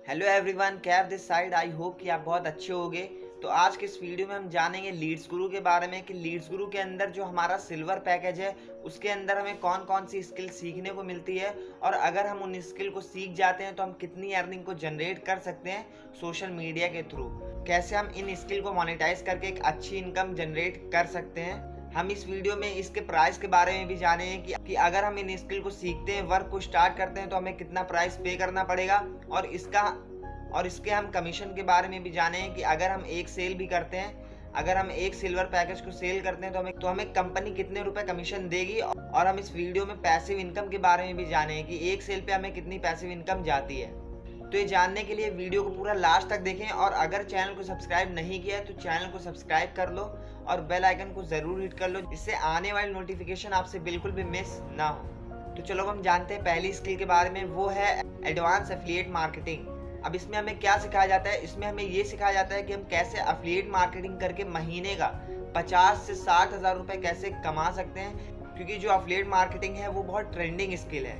Hello everyone, Kaif this side. I hope कि आप बहुत अच्छे होंगे। तो आज के इस वीडियो में हम जानेंगे लीड्स गुरु के बारे में कि लीड्स गुरु के अंदर जो हमारा सिल्वर पैकेज है उसके अंदर हमें कौन कौन सी स्किल सीखने को मिलती है, और अगर हम उन स्किल को सीख जाते हैं तो हम कितनी अर्निंग को जनरेट कर सकते हैं सोशल मीडिया के थ्रू। कैसे हम इन स्किल को मोनेटाइज करके एक अच्छी इनकम जनरेट कर सकते हैं। हम इस वीडियो में इसके प्राइस के बारे में भी जानेंगे कि अगर हम इन स्किल को सीखते हैं, वर्क को स्टार्ट करते हैं, तो हमें कितना प्राइस पे करना पड़ेगा, और इसके हम कमीशन के बारे में भी जाने कि अगर हम एक सेल भी करते हैं, अगर हम एक सिल्वर पैकेज को सेल करते हैं तो हमें कंपनी कितने रुपए कमीशन देगी। और हम इस वीडियो में पैसिव इनकम के बारे में भी जाने कि एक सेल पे हमें कितनी पैसिव इनकम जाती है। तो ये जानने के लिए वीडियो को पूरा लास्ट तक देखें, और अगर चैनल को सब्सक्राइब नहीं किया है तो चैनल को सब्सक्राइब कर लो और बेल आइकन को जरूर हिट कर लो, जिससे आने वाली नोटिफिकेशन आपसे बिल्कुल भी मिस ना हो। तो चलो हम जानते हैं पहली स्किल के बारे में, वो है एडवांस एफिलिएट मार्केटिंग। अब इसमें हमें क्या सिखाया जाता है? इसमें हमें ये सिखाया जाता है कि हम कैसे एफिलिएट मार्केटिंग करके महीने का 50 से 60 हज़ार रुपये कैसे कमा सकते हैं। क्योंकि जो एफिलिएट मार्केटिंग है वो बहुत ट्रेंडिंग स्किल है।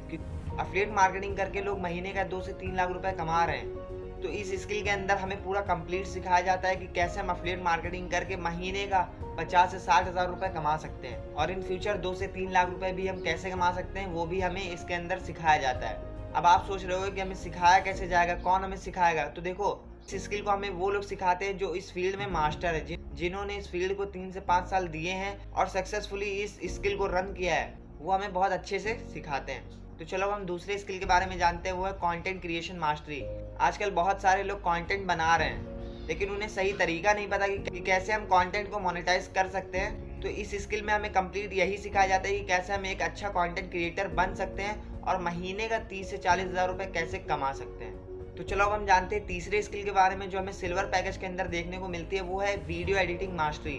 एफिलिएट मार्केटिंग करके लोग महीने का 2 से 3 लाख रुपए कमा रहे हैं। तो इस स्किल के अंदर हमें पूरा कंप्लीट सिखाया जाता है कि कैसे हम एफिलिएट मार्केटिंग करके महीने का 50 से 60 हज़ार रुपये कमा सकते हैं, और इन फ्यूचर 2 से 3 लाख रुपए भी हम कैसे कमा सकते हैं वो भी हमें इसके अंदर सिखाया जाता है। अब आप सोच रहे हो कि हमें सिखाया कैसे जाएगा, कौन हमें सिखाएगा? तो देखो, इस स्किल को हमें वो लोग सिखाते हैं जो इस फील्ड में मास्टर है, जिन्होंने इस फील्ड को 3 से 5 साल दिए हैं और सक्सेसफुली इस स्किल को रन किया है, वो हमें बहुत अच्छे से सिखाते हैं। तो चलो हम दूसरे स्किल के बारे में जानते हैं, वो है कंटेंट क्रिएशन मास्टरी। आजकल बहुत सारे लोग कंटेंट बना रहे हैं, लेकिन उन्हें सही तरीका नहीं पता कि कैसे हम कंटेंट को मोनेटाइज कर सकते हैं। तो इस स्किल में हमें कंप्लीट यही सिखाया जाता है कि कैसे हम एक अच्छा कंटेंट क्रिएटर बन सकते हैं और महीने का 30 से 40 हज़ार रुपये कैसे कमा सकते हैं। तो चलो अब हम जानते हैं तीसरे स्किल के बारे में जो हमें सिल्वर पैकेज के अंदर देखने को मिलती है, वो है video editing mastery.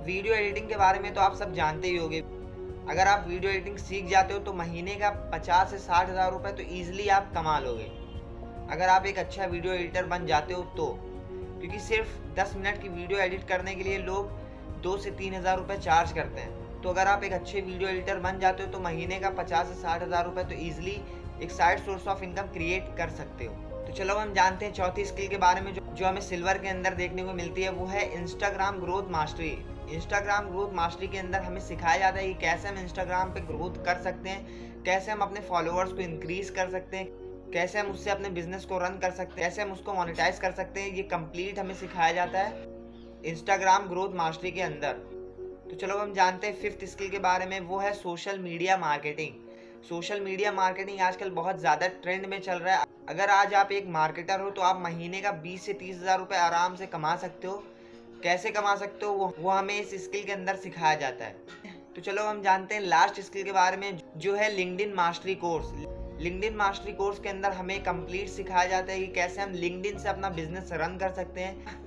Video editing के बारे में तो आप सब जानते ही होंगे। अगर आप वीडियो एडिटिंग सीख जाते हो तो महीने का 50 से 60 हज़ार रुपये तो ईजिली आप कमा लोगे, अगर आप एक अच्छा वीडियो एडिटर बन जाते हो तो। क्योंकि सिर्फ 10 मिनट की वीडियो एडिट करने के लिए लोग 2 से 3 हज़ार रुपये चार्ज करते हैं। तो अगर आप एक अच्छे वीडियो एडिटर बन जाते हो तो महीने का 50 से 60 हज़ार रुपये तो ईजिली एक side source of income create कर सकते हो। तो चलो हम जानते हैं चौथी स्किल के बारे में जो हमें सिल्वर के अंदर देखने को मिलती है, वो है Instagram growth mastery. Instagram growth mastery के अंदर हमें सिखाया जाता है कि कैसे हम इंस्टाग्राम पे ग्रोथ कर सकते हैं, कैसे हम अपने फॉलोअर्स को इंक्रीज कर सकते हैं, कैसे हम उससे अपने बिजनेस को रन कर सकते हैं, कैसे हम उसको मोनेटाइज कर सकते हैं। ये कंप्लीट हमें सिखाया जाता है इंस्टाग्राम ग्रोथ मास्टरी के अंदर। तो चलो हम जानते हैं फिफ्थ स्किल के बारे में, वो है social media marketing. Social media marketing आजकल बहुत ज़्यादा ट्रेंड में चल रहा है। अगर आज आप एक मार्केटर हो तो आप महीने का 20 से 30 हज़ार रुपये आराम से कमा सकते हो। कैसे कमा सकते हो वो हमें इस स्किल के अंदर सिखाया जाता है। तो चलो हम जानते हैं लास्ट स्किल के बारे में, जो है LinkedIn mastery course. LinkedIn mastery course के अंदर हमें कंप्लीट सिखाया जाता है कि कैसे हम लिंक्डइन से अपना बिजनेस रन कर सकते हैं।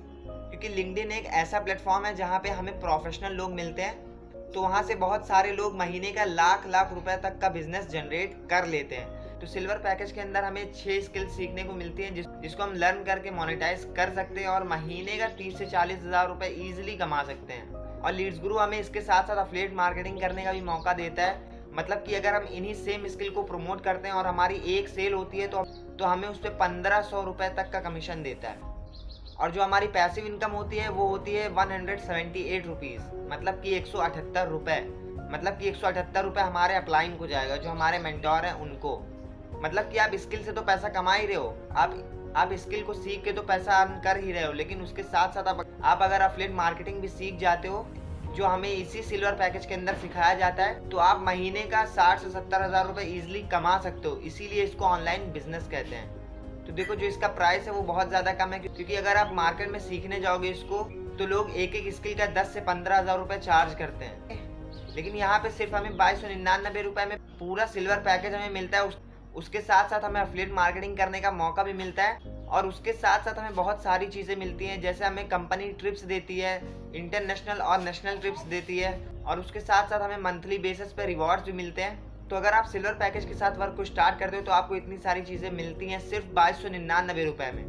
क्योंकि लिंक्डइन एक ऐसा प्लेटफॉर्म है जहाँ पे हमें प्रोफेशनल लोग मिलते हैं, तो वहाँ से बहुत सारे लोग महीने का लाख लाख रुपए तक का बिजनेस जनरेट कर लेते हैं। तो सिल्वर पैकेज के अंदर हमें 6 स्किल सीखने को मिलती हैं जिसको हम लर्न करके मोनेटाइज कर सकते हैं और महीने का 30 से 40 हज़ार रुपये ईजिली कमा सकते हैं। और लीड्स गुरु हमें इसके साथ साथ एफिलिएट मार्केटिंग करने का भी मौका देता है। मतलब कि अगर हम इन्हीं सेम स्किल को प्रमोट करते हैं और हमारी एक सेल होती है तो हमें उस पर 1500 रुपये तक का कमीशन देता है। और जो हमारी पैसिव इनकम होती है वो होती है 178 रुपीज़, मतलब कि 178 रुपये। मतलब कि 178 रुपये हमारे अपलाइन को जाएगा, जो हमारे मेंटोर हैं उनको। मतलब कि आप स्किल से तो पैसा कमा ही रहे हो, आप स्किल को सीख के तो पैसा अर्न कर ही रहे हो, लेकिन उसके साथ साथ आप अगर एफिलिएट मार्केटिंग भी सीख जाते हो, जो हमें इसी सिल्वर पैकेज के अंदर सिखाया जाता है, तो आप महीने का 60 से 70 हज़ार रुपये ईजिली कमा सकते हो। इसीलिए इसको ऑनलाइन बिजनेस कहते हैं। तो देखो, जो इसका प्राइस है वो बहुत ज़्यादा कम है, क्योंकि अगर आप मार्केट में सीखने जाओगे इसको तो लोग एक एक स्किल का 10 से 15 हज़ार रुपये चार्ज करते हैं। लेकिन यहाँ पे सिर्फ हमें 2299 रुपये में पूरा सिल्वर पैकेज हमें मिलता है। उसके साथ साथ हमें एफिलिएट मार्केटिंग करने का मौका भी मिलता है, और उसके साथ साथ हमें बहुत सारी चीज़ें मिलती हैं। जैसे हमें कंपनी ट्रिप्स देती है, इंटरनेशनल और नेशनल ट्रिप्स देती है, और उसके साथ साथ हमें मंथली बेसिस पे रिवॉर्ड्स भी मिलते हैं। तो अगर आप सिल्वर पैकेज के साथ वर्क को स्टार्ट करते हो तो आपको इतनी सारी चीज़ें मिलती हैं सिर्फ 2299 रुपये में।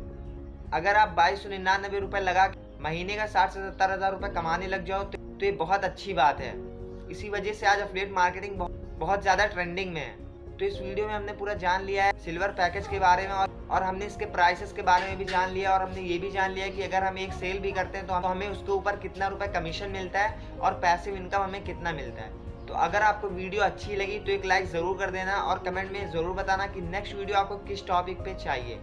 अगर आप 2299 रुपये लगा महीने का 60 से 70 हज़ार रुपये कमाने लग जाओ तो ये बहुत अच्छी बात है। इसी वजह से आज एफिलिएट मार्केटिंग बहुत ज़्यादा ट्रेंडिंग में है। तो इस वीडियो में हमने पूरा जान लिया है सिल्वर पैकेज के बारे में और हमने इसके प्राइसेस के बारे में भी जान लिया और हमने ये भी जान लिया कि अगर हम एक सेल भी करते हैं तो हमें उसके ऊपर कितना रुपए कमीशन मिलता है और पैसिव इनकम हमें कितना मिलता है। तो अगर आपको वीडियो अच्छी लगी तो एक लाइक ज़रूर कर देना और कमेंट में ज़रूर बताना कि नेक्स्ट वीडियो आपको किस टॉपिक पे चाहिए।